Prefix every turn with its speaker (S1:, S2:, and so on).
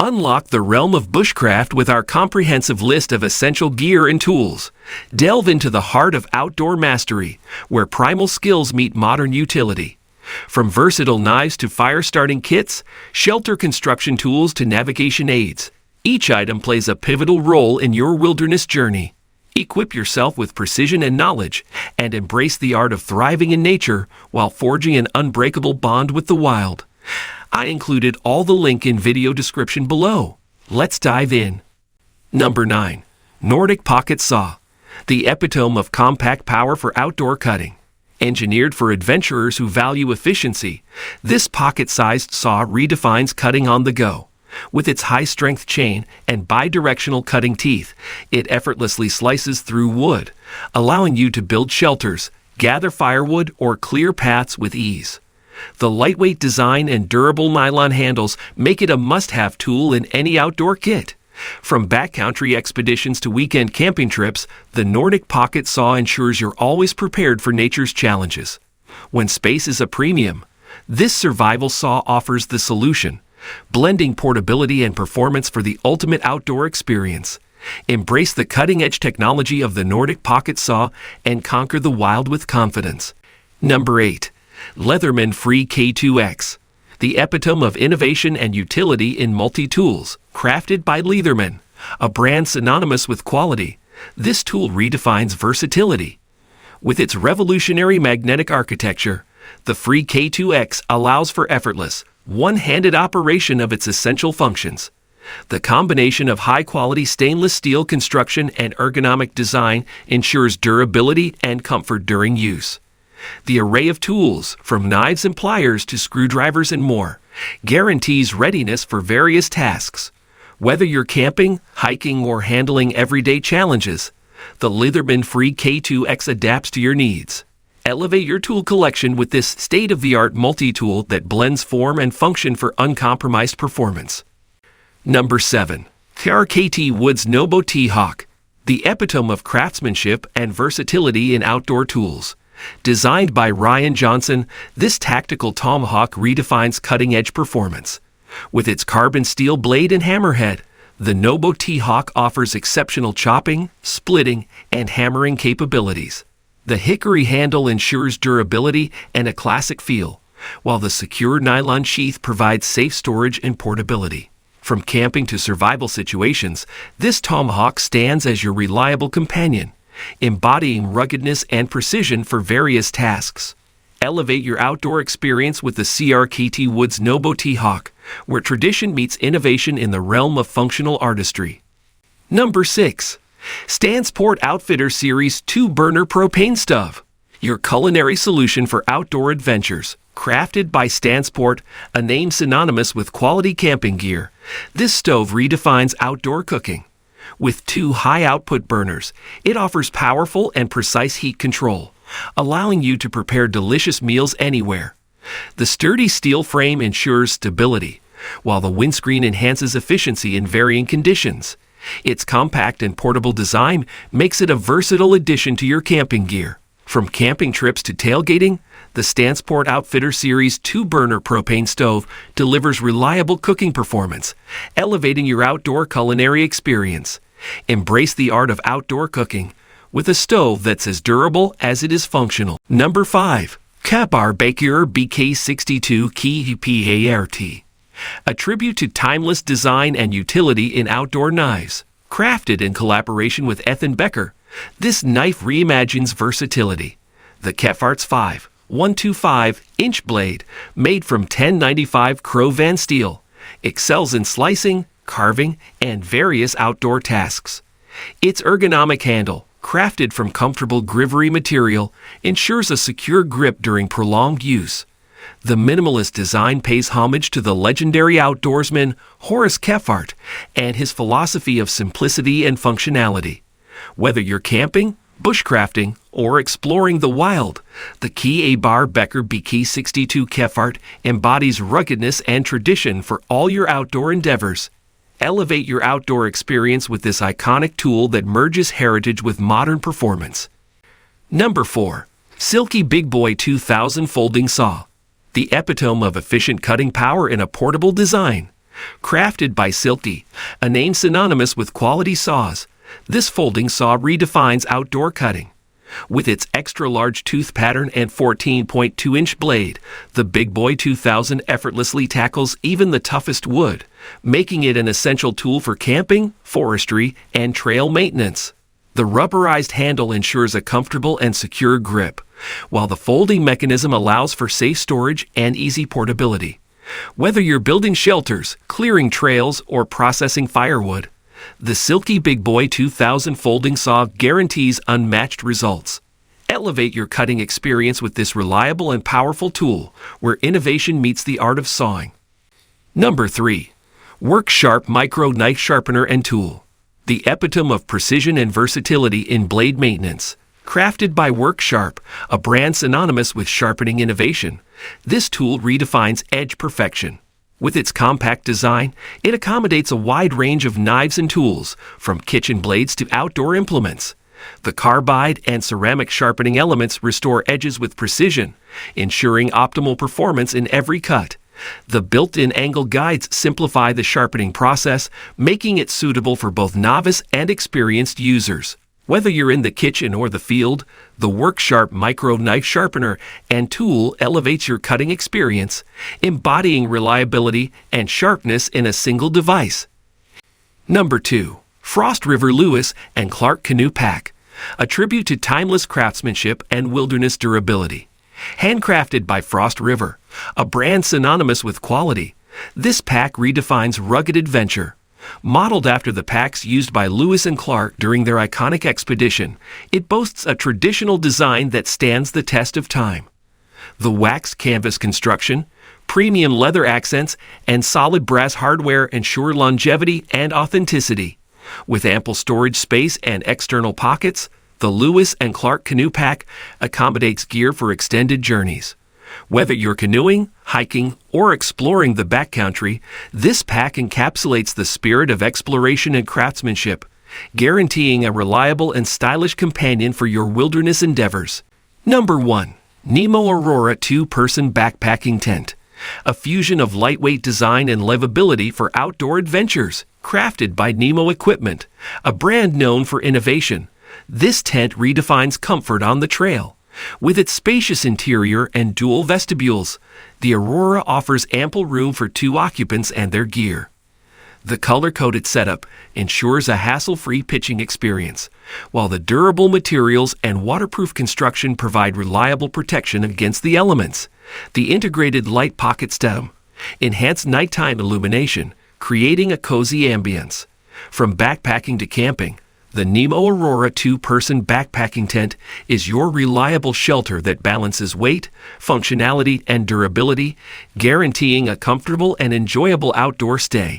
S1: Unlock the realm of bushcraft with our comprehensive list of essential gear and tools. Delve into the heart of outdoor mastery, where primal skills meet modern utility. From versatile knives to fire-starting kits, shelter construction tools to navigation aids, each item plays a pivotal role in your wilderness journey. Equip yourself with precision and knowledge, and embrace the art of thriving in nature while forging an unbreakable bond with the wild. I included all the link in video description below. Let's dive in. Number 9. Nordic Pocket Saw, the epitome of compact power for outdoor cutting. Engineered for adventurers who value efficiency, this pocket-sized saw redefines cutting on the go. With its high-strength chain and bidirectional cutting teeth, it effortlessly slices through wood, allowing you to build shelters, gather firewood, or clear paths with ease. The lightweight design and durable nylon handles make it a must-have tool in any outdoor kit. From backcountry expeditions to weekend camping trips, the Nordic Pocket Saw ensures you're always prepared for nature's challenges. When space is a premium, this survival saw offers the solution, blending portability and performance for the ultimate outdoor experience. Embrace the cutting-edge technology of the Nordic Pocket Saw and conquer the wild with confidence. Number 8. Leatherman FREE K2X, the epitome of innovation and utility in multi-tools. Crafted by Leatherman, a brand synonymous with quality, this tool redefines versatility. With its revolutionary magnetic architecture, the FREE K2X allows for effortless, one-handed operation of its essential functions. The combination of high-quality stainless steel construction and ergonomic design ensures durability and comfort during use. The array of tools, from knives and pliers to screwdrivers and more, guarantees readiness for various tasks. Whether you're camping, hiking, or handling everyday challenges, the Leatherman FREE K2X adapts to your needs. Elevate your tool collection with this state-of-the-art multi-tool that blends form and function for uncompromised performance. Number 7. CRKT Wood's Nobo T-Hawk, the epitome of craftsmanship and versatility in outdoor tools. Designed by Ryan Johnson, this tactical tomahawk redefines cutting-edge performance. With its carbon steel blade and hammerhead, the Nobo T-Hawk offers exceptional chopping, splitting, and hammering capabilities. The hickory handle ensures durability and a classic feel, while the secure nylon sheath provides safe storage and portability. From camping to survival situations, this tomahawk stands as your reliable companion, embodying ruggedness and precision for various tasks. Elevate your outdoor experience with the CRKT Wood's Nobo T-Hawk, where tradition meets innovation in the realm of functional artistry. Number 6. Stansport Outfitter Series 2-Burner Propane Stove, your culinary solution for outdoor adventures. Crafted by Stansport, a name synonymous with quality camping gear, this stove redefines outdoor cooking. With 2 high-output burners, it offers powerful and precise heat control, allowing you to prepare delicious meals anywhere. The sturdy steel frame ensures stability, while the windscreen enhances efficiency in varying conditions. Its compact and portable design makes it a versatile addition to your camping gear. From camping trips to tailgating, the Stansport Outfitter Series 2-Burner Propane Stove delivers reliable cooking performance, elevating your outdoor culinary experience. Embrace the art of outdoor cooking with a stove that's as durable as it is functional. Number 5. KaBar BECKER BK62 KEPHART, a tribute to timeless design and utility in outdoor knives. Crafted in collaboration with BECKER, this knife reimagines versatility. The KEPHART's 125-inch blade, made from 1095 Crovan steel, excels in slicing, carving, and various outdoor tasks. Its ergonomic handle, crafted from comfortable grivery material, ensures a secure grip during prolonged use. The minimalist design pays homage to the legendary outdoorsman Horace KePHART and his philosophy of simplicity and functionality. Whether you're camping, bushcrafting, or exploring the wild, the KaBar BECKER BK62 KePHART embodies ruggedness and tradition for all your outdoor endeavors. Elevate your outdoor experience with this iconic tool that merges heritage with modern performance. Number 4. Silky BigBoy 2000 Folding Saw, the epitome of efficient cutting power in a portable design. Crafted by Silky, a name synonymous with quality saws, this folding saw redefines outdoor cutting. With its extra-large tooth pattern and 14.2-inch blade, the BigBoy 2000 effortlessly tackles even the toughest wood, making it an essential tool for camping, forestry, and trail maintenance. The rubberized handle ensures a comfortable and secure grip, while the folding mechanism allows for safe storage and easy portability. Whether you're building shelters, clearing trails, or processing firewood, the Silky BigBoy 2000 folding saw guarantees unmatched results. Elevate your cutting experience with this reliable and powerful tool, where innovation meets the art of sawing. Number 3. WorkSharp Micro Knife Sharpener and Tool. The epitome of precision and versatility in blade maintenance. Crafted by WorkSharp, a brand synonymous with sharpening innovation, this tool redefines edge perfection. With its compact design, it accommodates a wide range of knives and tools, from kitchen blades to outdoor implements. The carbide and ceramic sharpening elements restore edges with precision, ensuring optimal performance in every cut. The built-in angle guides simplify the sharpening process, making it suitable for both novice and experienced users. Whether you're in the kitchen or the field, the WorkSharp Micro Knife Sharpener and Tool elevates your cutting experience, embodying reliability and sharpness in a single device. Number 2. Frost River Lewis and Clark Canoe Pack, a tribute to timeless craftsmanship and wilderness durability. Handcrafted by Frost River, a brand synonymous with quality, this pack redefines rugged adventure. Modeled after the packs used by Lewis and Clark during their iconic expedition, it boasts a traditional design that stands the test of time. The wax canvas construction, premium leather accents, and solid brass hardware ensure longevity and authenticity. With ample storage space and external pockets, the Lewis and Clark Canoe Pack accommodates gear for extended journeys. Whether you're canoeing, hiking, or exploring the backcountry, this pack encapsulates the spirit of exploration and craftsmanship, guaranteeing a reliable and stylish companion for your wilderness endeavors. Number 1. Nemo Aurora 2-Person Backpacking Tent, a fusion of lightweight design and livability for outdoor adventures. Crafted by Nemo Equipment, a brand known for innovation, this tent redefines comfort on the trail. With its spacious interior and dual vestibules, the Aurora offers ample room for 2 occupants and their gear. The color-coded setup ensures a hassle-free pitching experience, while the durable materials and waterproof construction provide reliable protection against the elements. The integrated light pocket stem enhance nighttime illumination, creating a cozy ambience. From backpacking to camping, the Nemo Aurora 2-Person Backpacking Tent is your reliable shelter that balances weight, functionality, and durability, guaranteeing a comfortable and enjoyable outdoor stay.